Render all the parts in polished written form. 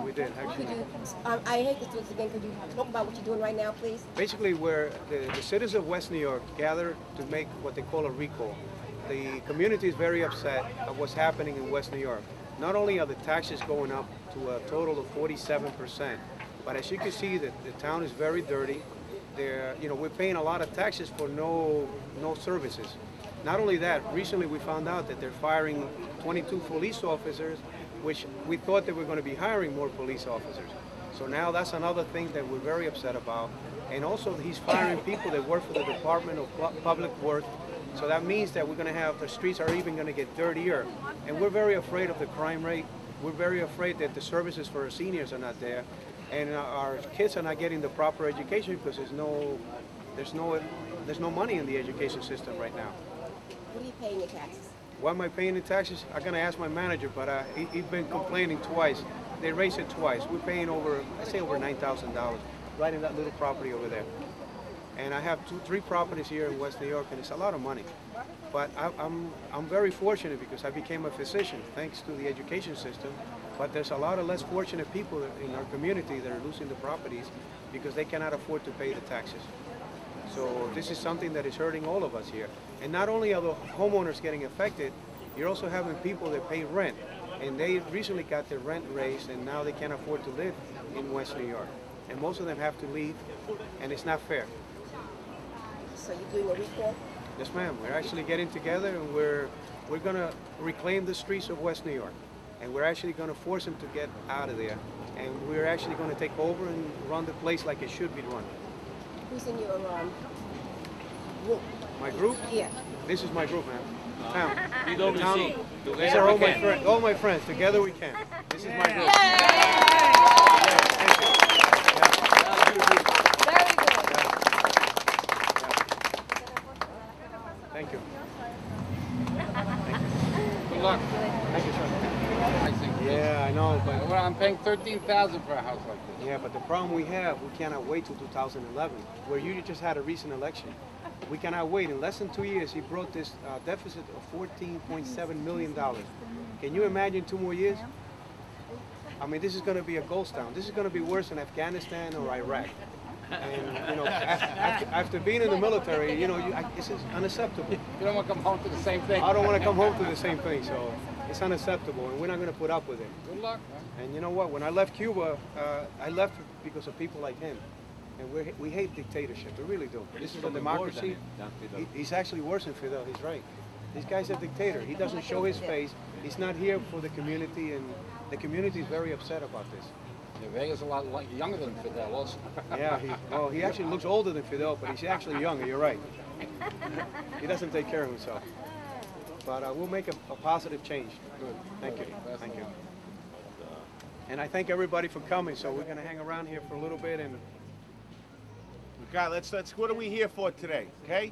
we did, actually. Could you, I hate to do this again, could you talk about what you're doing right now, please? Basically, where the citizens of West New York gathered to make what they call a recall. The community is very upset of what's happening in West New York. Not only are the taxes going up to a total of 47%, but as you can see, the town is very dirty. We're paying a lot of taxes for no services. Not only that, recently we found out that they're firing 22 police officers, which we thought they were going to be hiring more police officers. So now that's another thing that we're very upset about. And also he's firing people that work for the Department of Public Works. So that means that we're going to have, the streets are even going to get dirtier. And we're very afraid of the crime rate. We're very afraid that the services for our seniors are not there. And our kids are not getting the proper education because there's no money in the education system right now. What are you paying your taxes? Why am I paying the taxes? I'm going to ask my manager, but he's been complaining twice. They raised it twice. We're paying over $9,000 right in that little property over there. And I have 3 properties here in West New York, and it's a lot of money. But I'm very fortunate because I became a physician thanks to the education system. But there's a lot of less fortunate people in our community that are losing the properties because they cannot afford to pay the taxes. So this is something that is hurting all of us here. And not only are the homeowners getting affected, you're also having people that pay rent. And they recently got their rent raised, and now they can't afford to live in West New York. And most of them have to leave, and it's not fair. So you're doing a recall? Yes, ma'am. We're actually getting together, and we're going to reclaim the streets of West New York. And we're actually going to force them to get out of there. And we're actually going to take over and run the place like it should be run. Who's in your group? My group? Yeah. This is my group, ma'am. Town. He's overseeing. These are all my friends. Together we can. This is my group. Very good. Thank you. Good luck. Thank you, sir. I think. Yeah, I know, but Well, I'm paying $13,000 for a house like this. yeah, but the problem we have, we cannot wait till 2011, where you just had a recent election. We cannot wait. In less than 2 years, he brought this deficit of $14.7 million. Can you imagine 2 more years? I mean, this is going to be a ghost town. This is going to be worse than Afghanistan or Iraq. And after being in the military, this is unacceptable. You don't want to come home to the same thing. I don't want to come home to the same thing, so it's unacceptable, and we're not going to put up with it. Good luck, man. And you know what? When I left Cuba, I left because of people like him. And we hate dictatorship. We really do. This is a democracy. He's actually worse than Fidel. He's right. This guy's a dictator. He doesn't show his face. He's not here for the community, and the community is very upset about this. Yeah, Vega's a lot younger than Fidel also. Yeah, he actually looks older than Fidel, but he's actually younger. You're right. He doesn't take care of himself. But we'll make a positive change. Good. Thank you. Thank you. And I thank everybody for coming. So we're going to hang around here for a little bit and. Okay, let's. What are we here for today? Okay.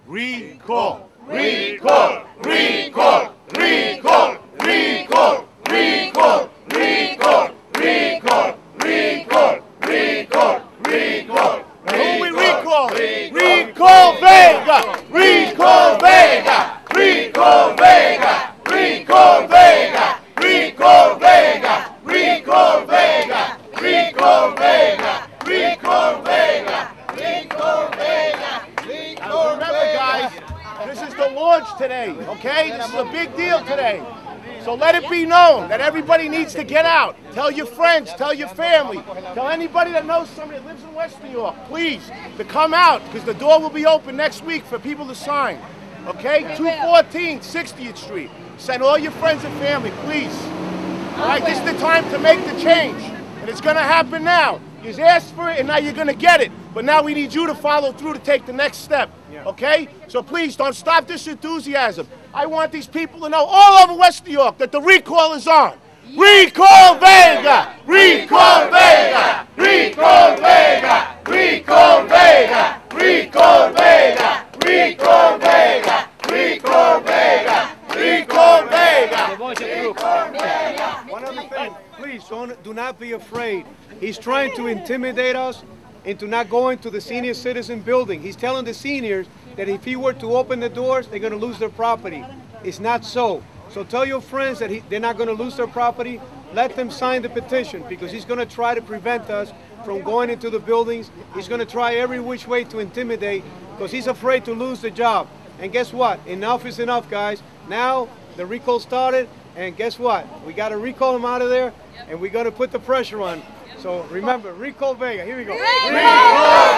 Recall. Recall. Recall. Recall. Recall. Recall. Recall. Recall. Recall. Recall. Recall. Who are we recalling? Recall Vega. Recall Vega. Recall Vega. Recall Vega. Recall Vega. Recall Vega. Recall Vega. Recall Vega. Recall Vega. Remember, guys, this is the launch today. Okay, this is a big deal today. So let it be known that everybody needs to get out. Tell your friends, tell your family, tell anybody that knows somebody that lives in West New York, please, to come out, because the door will be open next week for people to sign. Okay? 214 60th Street. Send all your friends and family, please. All right, this is the time to make the change. And it's going to happen now. You asked for it, and now you're going to get it. But now we need you to follow through to take the next step. Okay? So please, don't stop this enthusiasm. I want these people to know all over West New York that the recall is on. Recall Vega! Recall Vega! Recall Vega! Recall Vega! Recall Vega! Recall Vega! Recall Vega! Recall Vega! One other thing, please do not be afraid. He's trying to intimidate us into not going to the senior citizen building. He's telling the seniors that if he were to open the doors, they're going to lose their property. It's not so. So tell your friends that they're not going to lose their property. let them sign the petition, because he's going to try to prevent us from going into the buildings. He's going to try every which way to intimidate, because he's afraid to lose the job. And guess what? Enough is enough, guys. Now the recall started, and guess what? We got to recall him out of there, and we're going to put the pressure on. So remember, recall Vega. Here we go. Recall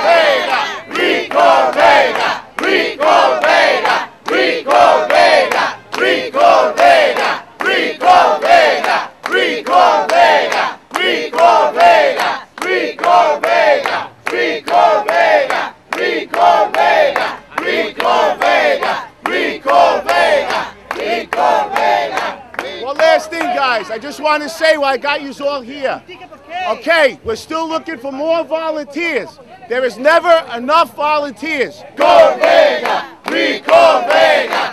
Vega! Recall Vega! Recall Vega! Recall Vega! Recall Vega! Recall Vega! Recall Vega! Recall Vega! Recall Vega! Recall Vega! Recall Vega! Recall Vega! Recall Vega! Recall Vega! One last thing, guys. I just want to say why I got you all here. Okay, we're still looking for more volunteers. There is never enough volunteers. Go Vega! Recall Vega!